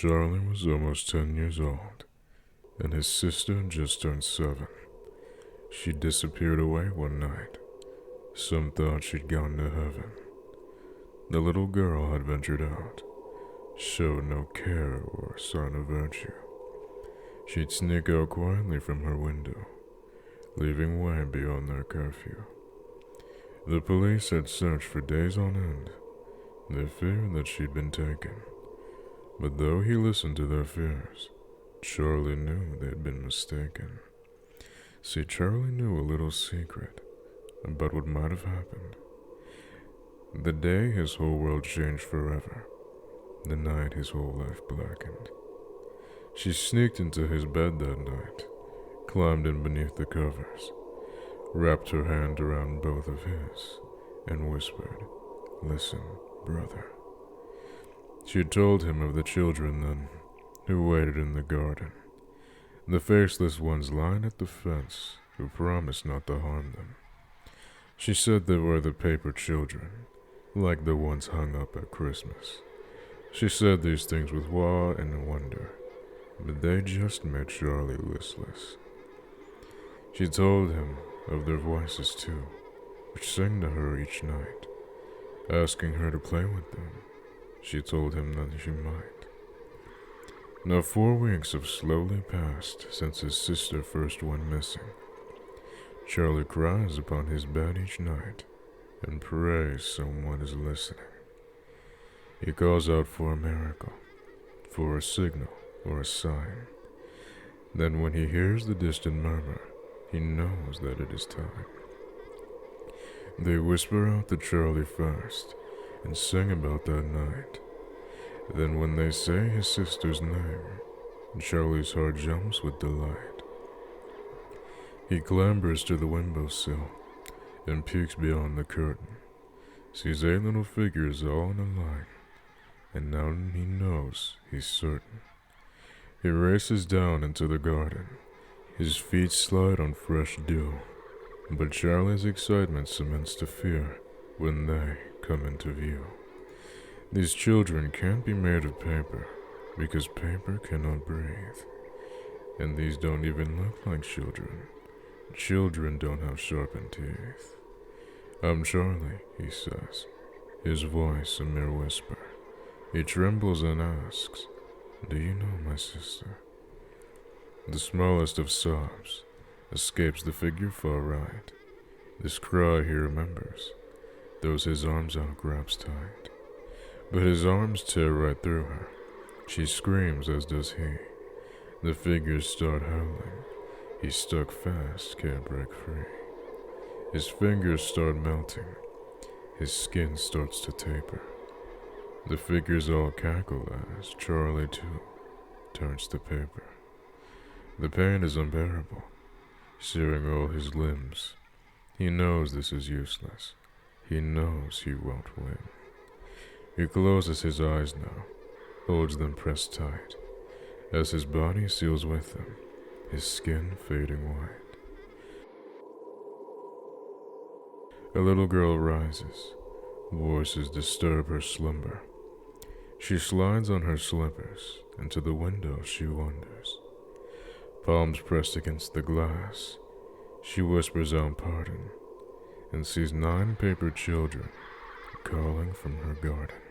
Charlie was almost 10 years old, and his sister just turned 7. She disappeared away one night. Some thought she'd gone to heaven. The little girl had ventured out, showed no care or sign of virtue. She'd sneak out quietly from her window, leaving way beyond their curfew. The police had searched for days on end. They feared that she'd been taken. But though he listened to their fears, Charlie knew they'd been mistaken. See, Charlie knew a little secret about what might have happened. The day his whole world changed forever. The night his whole life blackened. She sneaked into his bed that night, climbed in beneath the covers, wrapped her hand around both of his, and whispered, "Listen, brother." She had told him of the children then, who waited in the garden, the faceless ones lying at the fence who promised not to harm them. She said they were the paper children, like the ones hung up at Christmas. She said these things with awe and wonder, but they just made Charlie listless. She told him of their voices too, which sang to her each night, asking her to play with them. She told him that she might. Now 4 weeks have slowly passed since his sister first went missing. Charlie cries upon his bed each night and prays someone is listening. He calls out for a miracle, for a signal or a sign. Then when he hears the distant murmur, he knows that it is time. They whisper out to Charlie first and sing about that night. Then when they say his sister's name, Charlie's heart jumps with delight. He clambers to the windowsill and peeks beyond the curtain, sees 8 little figures all in a line, and now he knows he's certain. He races down into the garden. His feet slide on fresh dew, but Charlie's excitement cements to fear when they come into view. These children can't be made of paper, because paper cannot breathe. And these don't even look like children. Children don't have sharpened teeth. "I'm Charlie," he says, his voice a mere whisper. He trembles and asks, "Do you know my sister?" The smallest of sobs escapes the figure far right. This cry he remembers, throws his arms out, grabs tight. But his arms tear right through her. She screams, as does he. The figures start howling. He's stuck fast, can't break free. His fingers start melting. His skin starts to taper. The figures all cackle as Charlie, too, turns to paper. The pain is unbearable, searing all his limbs. He knows this is useless. He knows he won't win. He closes his eyes now, holds them pressed tight, as his body seals with them, his skin fading white. A little girl rises. Voices disturb her slumber. She slides on her slippers, and to the window she wanders. Palms pressed against the glass, she whispers out pardon, and sees 9 paper children calling from her garden.